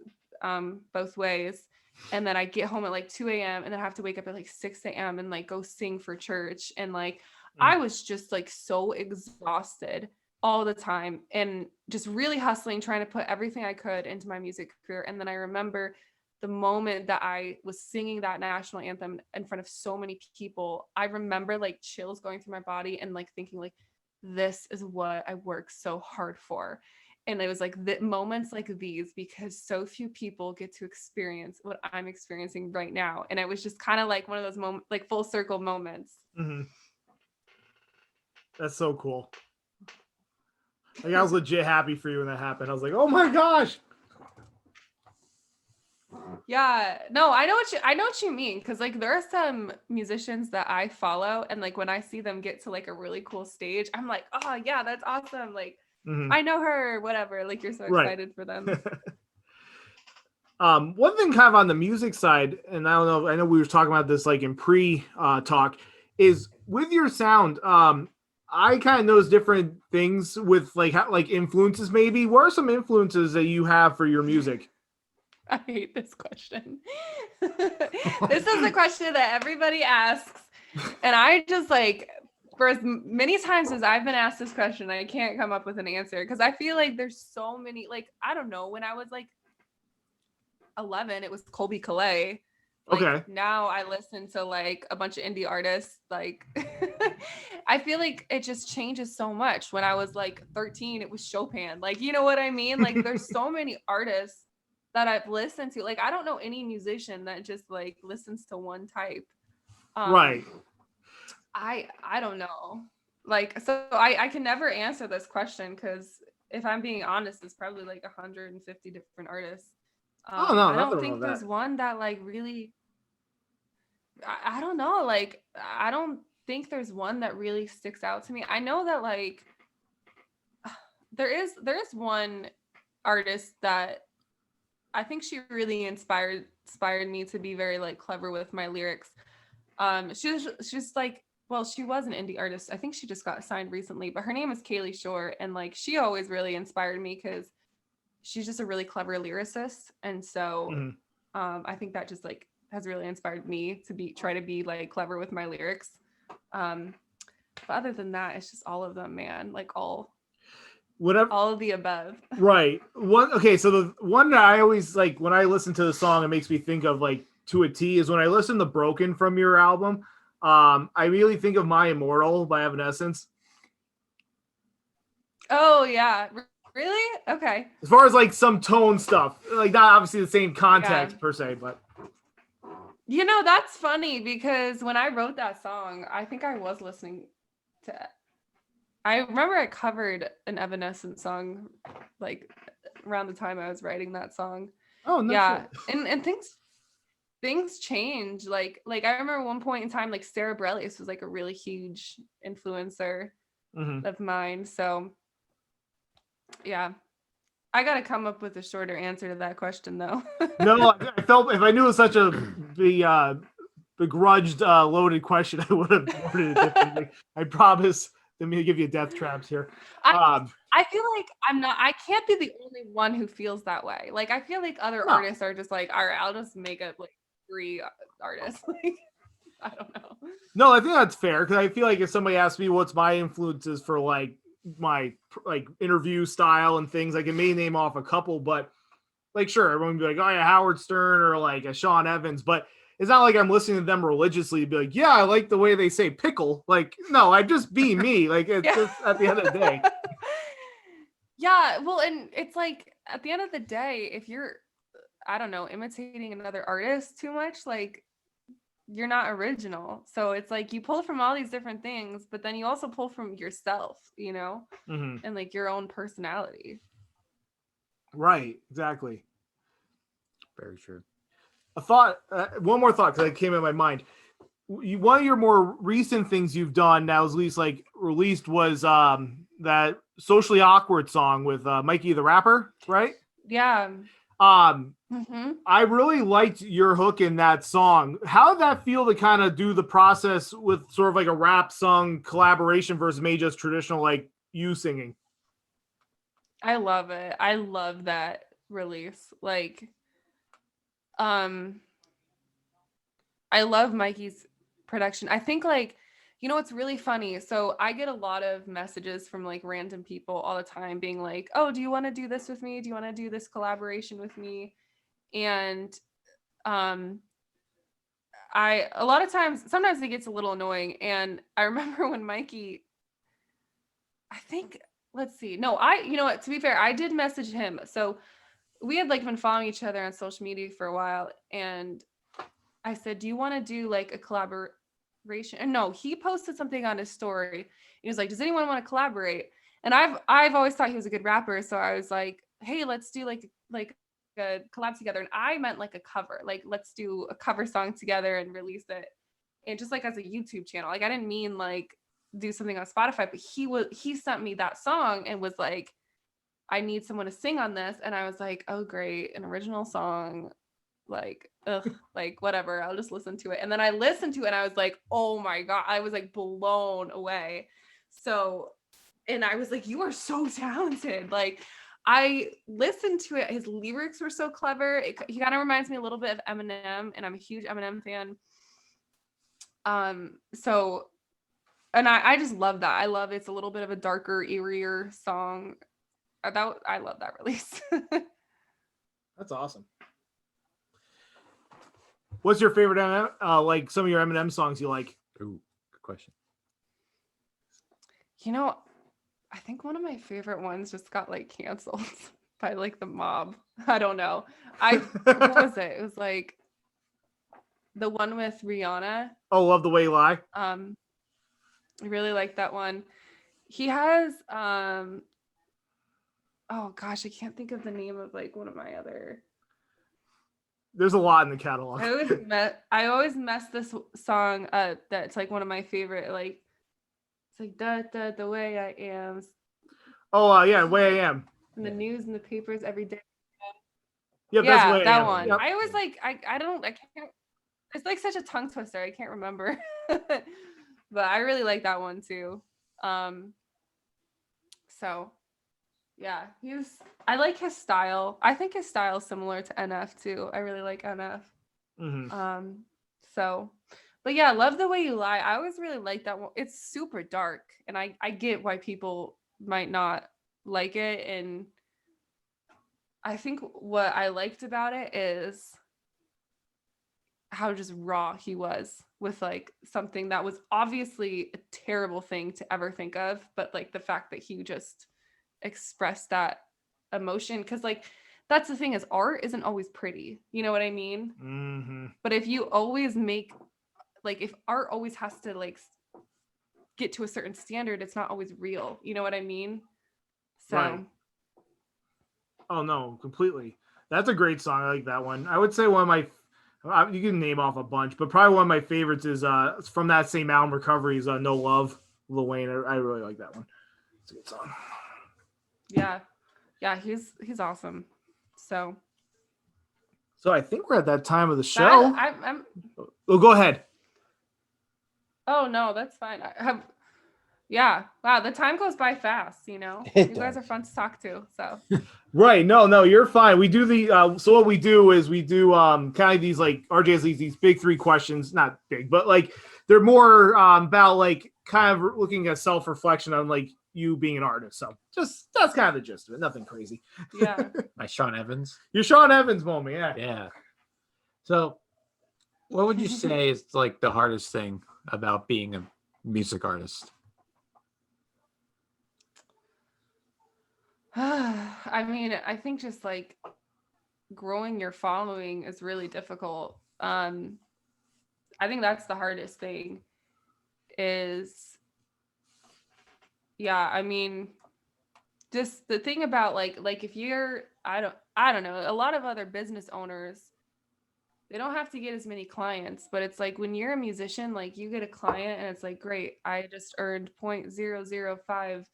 both ways. And then I get home at like 2 a.m. and then I have to wake up at like 6 a.m. and like go sing for church. And like, I was just like so exhausted all the time and just really hustling, trying to put everything I could into my music career. And then I remember the moment that I was singing that national anthem in front of so many people, I remember like chills going through my body and like thinking like, this is what I worked so hard for. And it was like moments like these, because so few people get to experience what I'm experiencing right now. And it was just kind of like one of those moments, like full circle moments. Mm-hmm. That's so cool. Like, I was legit happy for you when that happened. I was like, oh my gosh. Yeah, no, I know what you mean. Cause like there are some musicians that I follow, and like when I see them get to like a really cool stage, I'm like, oh yeah, that's awesome. Like, I know her, whatever. Like, you're so excited for them. One thing kind of on the music side, and I don't know, I know we were talking about this like in pre-talk, is with your sound, I kind of notice different things with like influences maybe. What are some influences that you have for your music? I hate this question. This is a question that everybody asks. And I just like, for as many times as I've been asked this question, I can't come up with an answer, because I feel like there's so many, like, I don't know, when I was like 11, it was Colby Calais. Like, okay. Now I listen to like a bunch of indie artists. Like, I feel like it just changes so much. When I was like 13, it was Chopin. Like, you know what I mean? Like, there's so many artists that I've listened to. Like, I don't know any musician that just like listens to one type. Right. I don't know. Like, so I can never answer this question, because if I'm being honest, it's probably like 150 different artists. Oh no, I don't think there's one that like really, I don't know. Like, I don't think there's one that really sticks out to me. I know that like there is one artist that I think she really inspired me to be very like clever with my lyrics. She's like, well, she was an indie artist. I think she just got signed recently, but her name is Katie Louise, and like she always really inspired me because she's just a really clever lyricist. And so I think that just like has really inspired me to try to be like clever with my lyrics. But other than that, it's just all of them, man. Like all of the above. Right. So the one that I always like when I listen to the song, it makes me think of like to a T is when I listen to Broken from your album. I really think of My Immortal by Evanescence. Oh yeah. Really? Okay. As far as like some tone stuff, like not obviously the same context per se, but you know, that's funny because when I wrote that song, I think I was listening to, I remember I covered an Evanescence song like around the time I was writing that song. Oh no. Yeah. And things change. Like I remember one point in time, like Sarah Bareilles was like a really huge influencer of mine. So yeah, I gotta come up with a shorter answer to that question though. No, I felt if I knew it was such a begrudged loaded question, I would have worded it differently. I promise. Let me give you death traps here. I feel like I can't be the only one who feels that way. Like, I feel like other No. artists are just like, all right, I'll just make up like 3 artists. Like, I don't know. No, I think that's fair because I feel like if somebody asks me what's my influences for like my like interview style and things, I can maybe name off a couple, but like sure, everyone would be like, oh yeah, Howard Stern or like a Sean Evans, but it's not like I'm listening to them religiously to be like, yeah, I like the way they say pickle. Like, no, I just be me. Like it's just at the end of the day. Yeah, well, and it's like at the end of the day, if you're, I don't know, imitating another artist too much, like you're not original. So it's like you pull from all these different things, but then you also pull from yourself, you know, and like your own personality. Right, exactly. Very true. A thought, one more thought because it came in my mind. One of your more recent things you've done now, at least like released, was that Socially Awkward song with Mikey the Rapper, right? Yeah. I really liked your hook in that song. How did that feel to kind of do the process with sort of like a rap song collaboration versus maybe just traditional like you singing? I love it. I love that release. Like, I love Mikey's production. I think like, you know, it's really funny. So I get a lot of messages from like random people all the time being like, oh, do you want to do this with me? Do you want to do this collaboration with me? And a lot of times, sometimes it gets a little annoying. And I remember when Mikey, I think, let's see. No, you know what, to be fair, I did message him. So we had like been following each other on social media for a while. And I said, do you want to do like a collaboration? And no, he posted something on his story. He was like, does anyone want to collaborate? And I've always thought he was a good rapper. So I was like, hey, let's do like a collab together. And I meant like a cover, like let's do a cover song together and release it. And just like as a YouTube channel, like I didn't mean like do something on Spotify, but he sent me that song and was like, I need someone to sing on this. And I was like, oh great, an original song. Like, ugh, like whatever, I'll just listen to it. And then I listened to it and I was like, oh my God, I was like blown away. So, and I was like, you are so talented. Like I listened to it. His lyrics were so clever. He kind of reminds me a little bit of Eminem, and I'm a huge Eminem fan. So, and I just love that. I love it's a little bit of a darker, eerier song. I love that release. That's awesome. What's your favorite Eminem, like some of your Eminem songs you like? Ooh, good question. You know, I think one of my favorite ones just got like canceled by like the mob. I don't know. What was it? It was like the one with Rihanna. Oh, Love the Way You Lie. I really like that one. He has oh gosh, I can't think of the name of like one of my other. There's a lot in the catalog. I always mess this song up. That's like one of my favorite. Like it's like da the way I am. Oh yeah, Way I Am. In the news and the papers every day. Yep, Yeah, that's Way that I Am. one. Yep. I always like. I can't. It's like such a tongue twister. I can't remember. But I really like that one too. So yeah, I like his style. I think his style is similar to NF too. I really like NF. So, but yeah, Love the Way You Lie. I always really like that one. It's super dark, and I get why people might not like it. And I think what I liked about it is how just raw he was with like something that was obviously a terrible thing to ever think of, but like the fact that he just express that emotion, because like that's the thing, is art isn't always pretty, you know what I mean? But if you always make like, if art always has to like get to a certain standard, it's not always real, you know what I mean? So right. Oh no, completely. That's a great song. I like that one. I would say one of my, you can name off a bunch, but probably one of my favorites is from that same album, Recovery's No Love, Lil Wayne. I really like that one. It's a good song. Yeah, he's awesome. So I think we're at that time of the show. I'm Oh, go ahead. Oh no, that's fine. Yeah. Wow. The time goes by fast, you know. You It guys does. are fun to talk to. So Right. No, you're fine. We do the so what we do is we do kind of these like RJ has these big three questions, not big, but like they're more about like kind of looking at self-reflection on like you being an artist. So just that's kind of the gist of it. Nothing crazy. yeah. By Sean Evans. Your Sean Evans moment, yeah. Yeah. So, what would you say is like the hardest thing about being a music artist? I mean, I think just like growing your following is really difficult. I think that's the hardest thing is, yeah, I mean, just the thing about like if you're, I don't know, a lot of other business owners, they don't have to get as many clients, but it's like when you're a musician, like you get a client and it's like, great, I just earned 0.005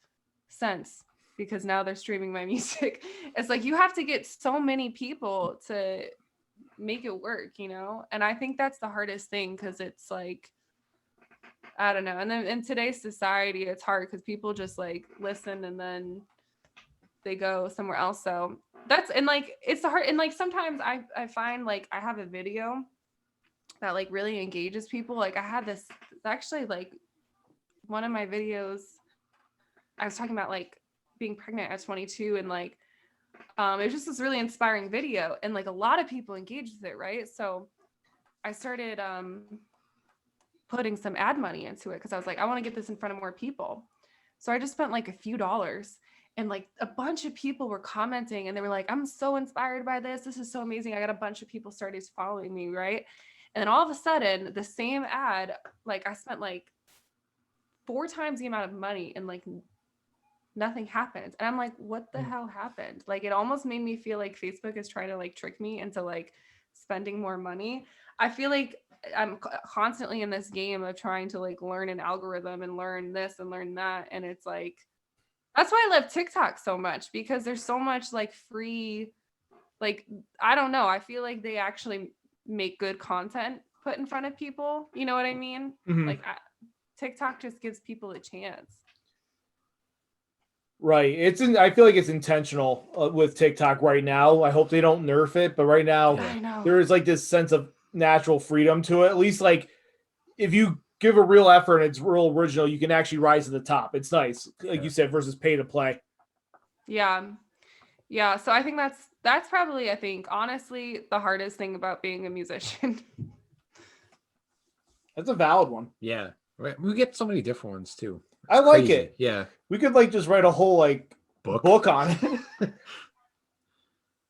cents because now they're streaming my music. It's like you have to get so many people to make it work, you know? And I think that's the hardest thing because it's like, I don't know. And then in today's society, it's hard because people just like listen and then they go somewhere else. So that's, and like, it's hard. And like, sometimes I find like I have a video that like really engages people. Like I had this, actually like one of my videos, I was talking about like being pregnant at 22 and like, it was just this really inspiring video and like a lot of people engaged with it. Right. So I started, putting some ad money into it because I was like, I want to get this in front of more people. So I just spent like a few dollars and like a bunch of people were commenting and they were like, I'm so inspired by this. This is so amazing. I got a bunch of people started following me. Right. And then all of a sudden the same ad, like I spent like 4 times the amount of money and like nothing happened. And I'm like, what the hell happened? Like it almost made me feel like Facebook is trying to like trick me into like spending more money. I feel like I'm constantly in this game of trying to like learn an algorithm and learn this and learn that. And it's like, that's why I love TikTok so much because there's so much like free, like, I don't know. I feel like they actually make good content put in front of people. You know what I mean? Mhm. Like TikTok just gives people a chance. Right. I feel like it's intentional with TikTok right now. I hope they don't nerf it, but right now I know. there is like this sense of natural freedom to it. At least like if you give a real effort and it's real original, you can actually rise to the top. It's nice, like you said, versus pay to play. Yeah. Yeah. So I think that's probably, I think, honestly, the hardest thing about being a musician. That's a valid one. Yeah. We get so many different ones too. I like Crazy. it. Yeah. We could like just write a whole like book on it.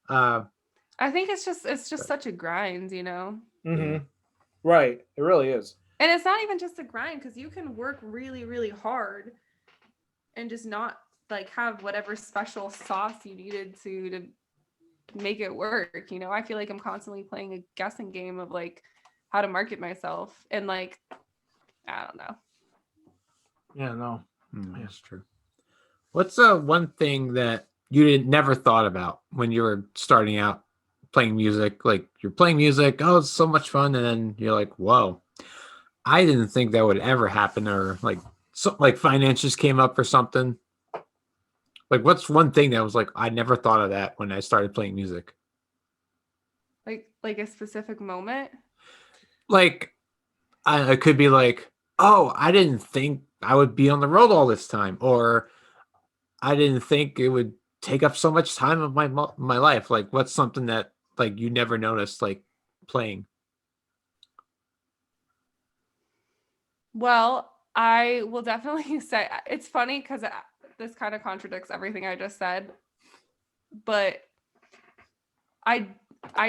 I think it's just such a grind, you know? Mm-hmm. Right. It really is. And it's not even just a grind because you can work really, really hard and just not like have whatever special sauce you needed to make it work. You know, I feel like I'm constantly playing a guessing game of like how to market myself and like, I don't know. Yeah, no. That's true. What's one thing that you never thought about when you were starting out playing music? Like you're playing music, oh, it's so much fun, and then you're like, whoa, I didn't think that would ever happen, or like like finances came up or something. Like, what's one thing that was like, I never thought of that when I started playing music? Like a specific moment? Like, it could be like, oh, I didn't think I would be on the road all this time, or I didn't think it would take up so much time of my life. Like, what's something that like you never noticed like playing? Well, I will definitely say it's funny because this kind of contradicts everything I just said, but I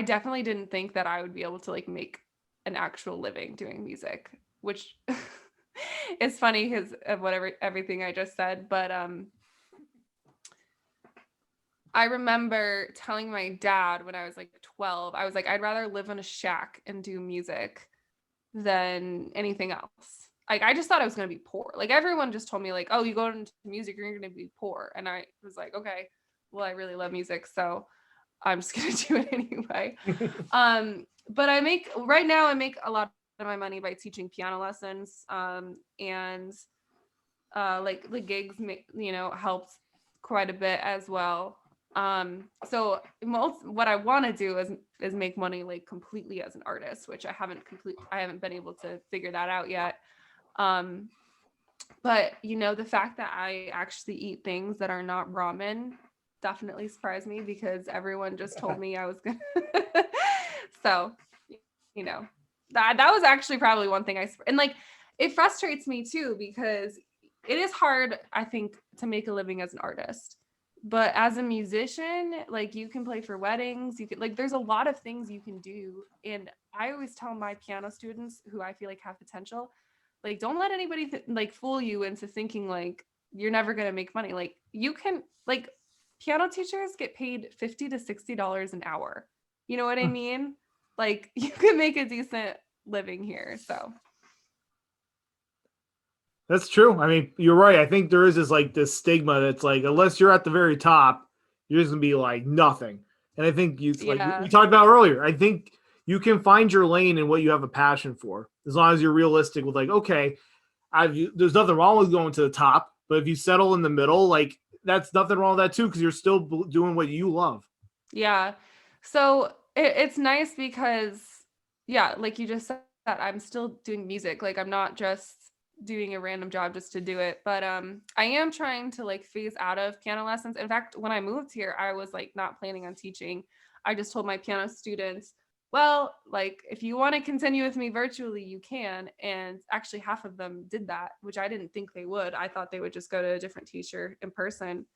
definitely didn't think that I would be able to like make an actual living doing music, which is funny because of everything I just said. But I remember telling my dad when I was like 12, I was like, I'd rather live in a shack and do music than anything else. Like, I just thought I was going to be poor. Like, everyone just told me like, oh, you go into music, you're going to be poor. And I was like, okay, well, I really love music, so I'm just going to do it anyway. But right now I make a lot of my money by teaching piano lessons. And like the gigs, helped quite a bit as well. So what I want to do is make money like completely as an artist, which I haven't been able to figure that out yet. But the fact that I actually eat things that are not ramen definitely surprised me, because everyone just told me I was gonna. So, that was actually probably one thing and like, it frustrates me too, because it is hard, I think, to make a living as an artist. But as a musician, like, you can play for weddings, you can, like, there's a lot of things you can do. And I always tell my piano students who I feel like have potential, like, don't let anybody like fool you into thinking like you're never going to make money. Like, you can, like, piano teachers get paid $50 to $60 an hour. You know what I mean? Like, you can make a decent living here. So That's true. I mean, you're right. I think there is this stigma that's like, unless you're at the very top, you're just gonna be like nothing. And I think like we talked about earlier, I think you can find your lane in what you have a passion for, as long as you're realistic with like, okay, there's nothing wrong with going to the top, but if you settle in the middle, like, that's nothing wrong with that too, because you're still doing what you love. Yeah. So it's nice because, yeah, like you just said, I'm still doing music. Like, I'm not just doing a random job just to do it. But I am trying to like phase out of piano lessons. In fact, when I moved here, I was like not planning on teaching. I just told my piano students, well, like, if you want to continue with me virtually, you can. And actually half of them did that, which I didn't think they would. I thought they would just go to a different teacher in person.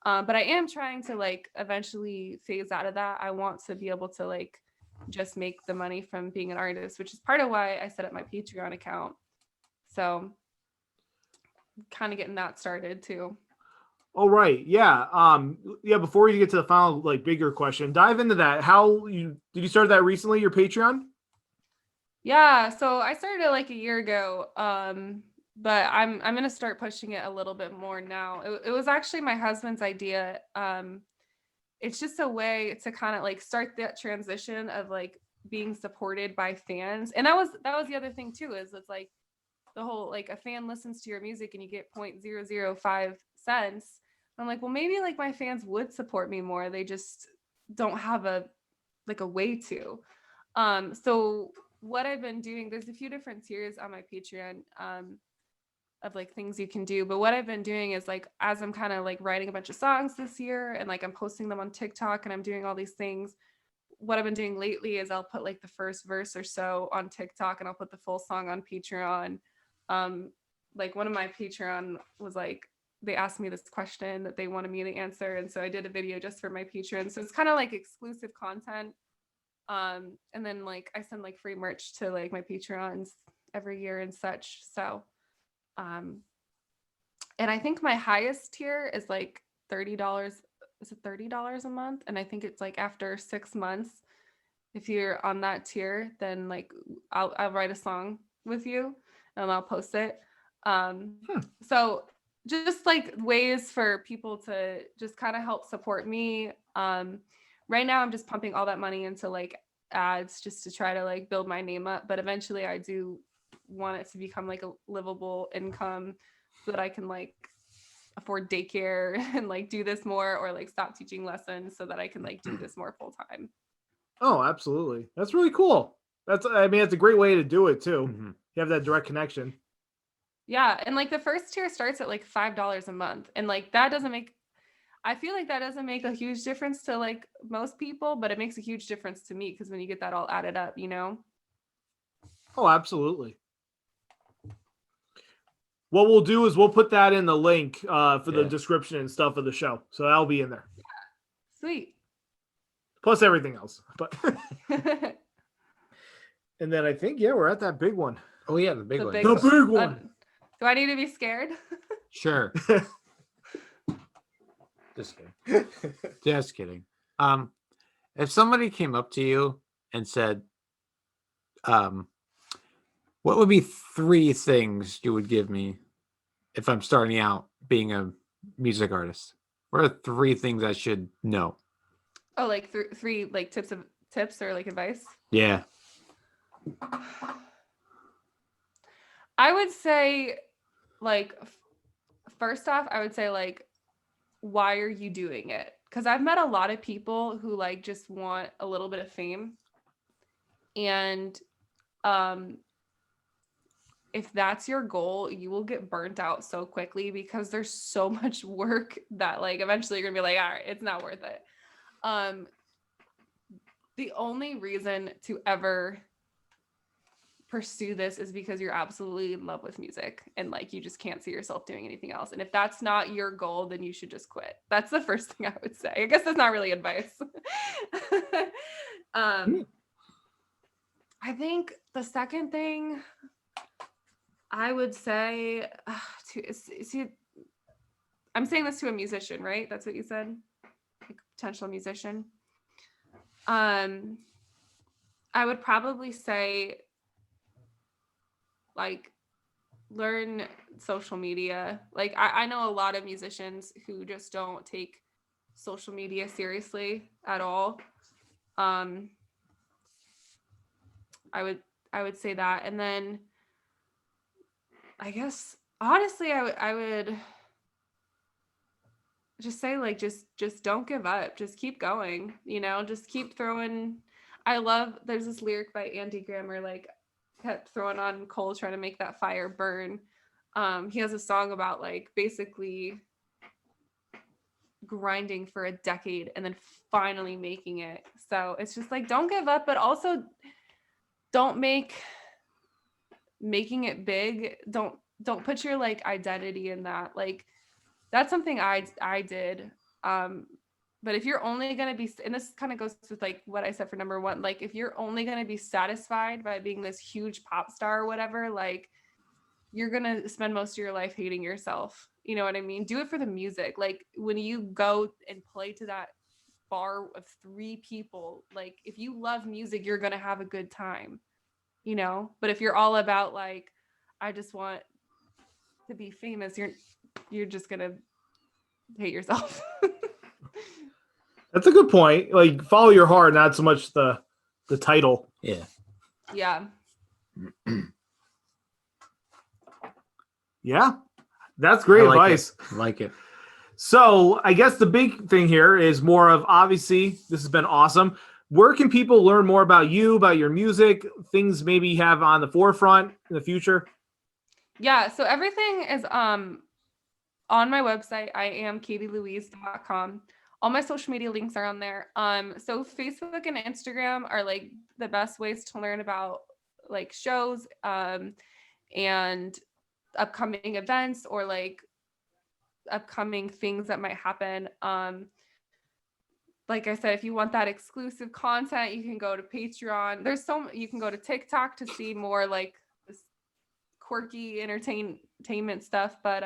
But I am trying to like eventually phase out of that. I want to be able to like just make the money from being an artist, which is part of why I set up my Patreon account. So kind of getting that started too. Oh, right. Yeah. Yeah. Before you get to the final, like, bigger question, dive into that. Did you start that recently, your Patreon? Yeah. So I started it like a year ago. But I'm going to start pushing it a little bit more now. It was actually my husband's idea. It's just a way to kind of like start that transition of like being supported by fans. And that was the other thing too, is it's like the whole, like, a fan listens to your music and you get 0.005 cents. I'm like, well, maybe like my fans would support me more. They just don't have a way to. So what I've been doing, there's a few different tiers on my Patreon of like things you can do. But what I've been doing is, like, as I'm kind of like writing a bunch of songs this year and like I'm posting them on TikTok and I'm doing all these things, what I've been doing lately is I'll put like the first verse or so on TikTok and I'll put the full song on Patreon. Like, one of my Patreon was like, they asked me this question that they wanted me to answer. And so I did a video just for my Patreon. So it's kind of like exclusive content. And then like I send like free merch to like my Patreons every year and such. So, and I think my highest tier is like $30. Is it $30 a month? And I think it's like after 6 months, if you're on that tier, then like I'll write a song with you and I'll post it. So just like ways for people to just kind of help support me. Right now I'm just pumping all that money into like ads just to try to like build my name up. But eventually I do want it to become like a livable income so that I can like afford daycare and like do this more, or like stop teaching lessons so that I can like do this more full time. Oh, absolutely. That's really cool. That's a great way to do it too. Mm-hmm. You have that direct connection. Yeah. And like the first tier starts at like $5 a month. And like I feel like that doesn't make a huge difference to like most people, but it makes a huge difference to me because when you get that all added up, you know? Oh, absolutely. What we'll do is we'll put that in the link for the description and stuff of the show. So that'll be in there. Yeah. Sweet. Plus everything else. But and then I think, we're at that big one. Oh, yeah, the big one. The big one. Do I need to be scared? Sure. Just kidding. Just kidding. If somebody came up to you and said, what would be 3 things you would give me if I'm starting out being a music artist? What are 3 things I should know? Oh, like 3 like tips or like advice? Yeah. I would say like first off, I would say like, why are you doing it? Because I've met a lot of people who like just want a little bit of fame. And if that's your goal, you will get burnt out so quickly because there's so much work that like eventually you're gonna be like, all right, it's not worth it. The only reason to ever pursue this is because you're absolutely in love with music and like you just can't see yourself doing anything else. And if that's not your goal, then you should just quit. That's the first thing I would say. I guess that's not really advice. I think the second thing I would say I'm saying this to a musician, right? That's what you said? Like potential musician. I would probably say like learn social media. Like I know a lot of musicians who just don't take social media seriously at all. I would say that. And then I guess honestly I would just say like just don't give up. Just keep going, just keep throwing. There's this lyric by Andy Grammer, like kept throwing on coal trying to make that fire burn. He has a song about like basically grinding for a decade and then finally making it. So it's just like don't give up, but also don't making it big. Don't put your like identity in that. Like that's something I did. But if you're only going to be, and this kind of goes with like what I said for number one, like if you're only going to be satisfied by being this huge pop star or whatever, like you're going to spend most of your life hating yourself. You know what I mean? Do it for the music. Like when you go and play to that bar of 3 people, like if you love music, you're going to have a good time, but if you're all about like, I just want to be famous, you're just going to hate yourself. That's a good point. Like follow your heart, not so much the title. Yeah. Yeah. Yeah. That's great advice. I like it. So I guess the big thing here is more of obviously this has been awesome. Where can people learn more about you, about your music, things maybe you have on the forefront in the future? Yeah. So everything is on my website. I am katielouise.com. All my social media links are on there. So Facebook and Instagram are like the best ways to learn about like shows and upcoming events or like upcoming things that might happen. Like I said, if you want that exclusive content, you can go to Patreon. You can go to TikTok to see more like this quirky entertainment stuff. But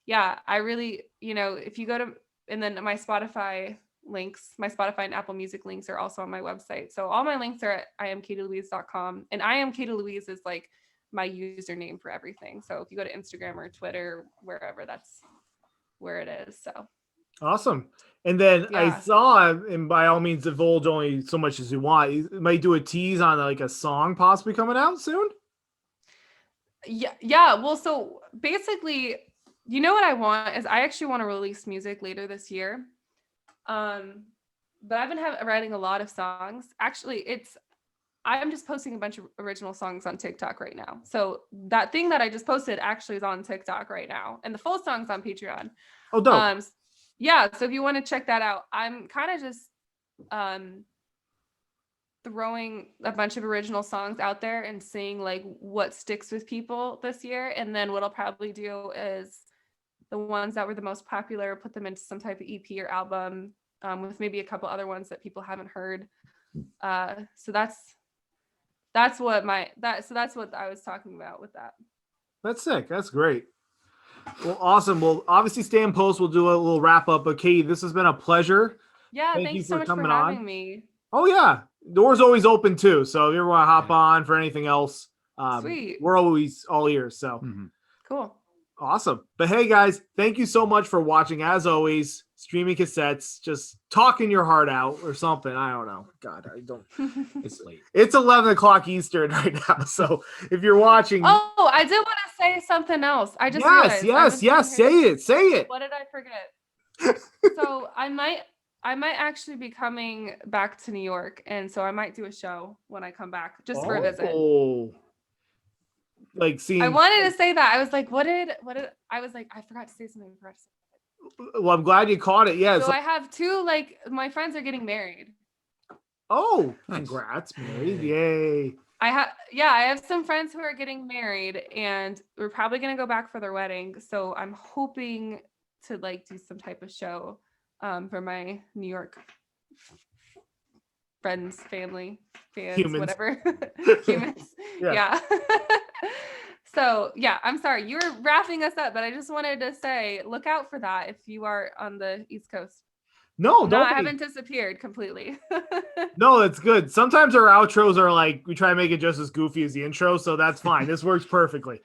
yeah, I really, if you go to, and then my Spotify and Apple Music links are also on my website. So all my links are at iamkatielouise.com. And I am Katie Louise is like my username for everything. So if you go to Instagram or Twitter, wherever, that's where it is. So awesome. And then yeah. I saw, and by all means divulge only so much as you want, you might do a tease on like a song possibly coming out soon. Yeah. Well, so basically, what I want is I actually want to release music later this year. But I've been writing a lot of songs. Actually, I'm just posting a bunch of original songs on TikTok right now. So that thing that I just posted actually is on TikTok right now. And the full song's on Patreon. Oh, dope. Yeah. So if you want to check that out, I'm kind of just throwing a bunch of original songs out there and seeing like what sticks with people this year. And then what I'll probably do is the ones that were the most popular, put them into some type of EP or album with maybe a couple other ones that people haven't heard. So that's what I was talking about with that. That's sick. That's great. Well, awesome. We'll obviously stay in post. We'll do a little wrap up. But Katie, this has been a pleasure. Yeah, thank you so much for having me. Oh yeah, door's always open too. So if you ever want to hop on for anything else, sweet. We're always all ears. So cool. Awesome. But hey guys, thank you so much for watching. As always, Streaming Cassettes, just talking your heart out or something. I don't know. God, I don't. It's late. It's 11 o'clock Eastern right now. So if you're watching. Oh, I did want to say something else. I just Yes, realized I was yes. Say thinking- it. Say it. What did I forget? So I might actually be coming back to New York, and so I might do a show when I come back, just for a visit. Oh. Like seeing. I wanted to say that. I was like, what did I was like, I forgot to say something. Well, I'm glad you caught it. Yes. So I have two, like, my friends are getting married. Oh, Nice. congrats, Mary. Yay. I have some friends who are getting married, and we're probably gonna go back for their wedding. So I'm hoping to like do some type of show for my New York friends, family, fans, Humans. whatever. Humans. Yeah. Yeah. So yeah, I'm sorry. You were wrapping us up, but I just wanted to say, look out for that if you are on the East Coast. No, No, don't I be. haven't disappeared completely. No, it's good. Sometimes our outros are like, we try to make it just as goofy as the intro, so that's fine. This works perfectly.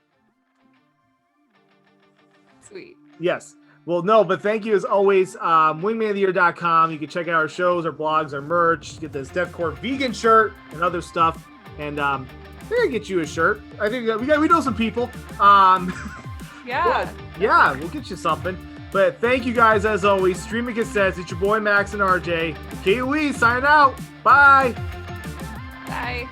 Sweet. Yes. Well, no, but thank you as always. Wingmanoftheyear.com. You can check out our shows, our blogs, our merch, get this Deathcore vegan shirt and other stuff. And we're gonna get you a shirt. I think that we know some people. Yeah. Yeah, we'll get you something. But thank you guys as always. Streaming Cassettes. It's your boy Max and RJ. Katie Louise signing out. Bye. Bye.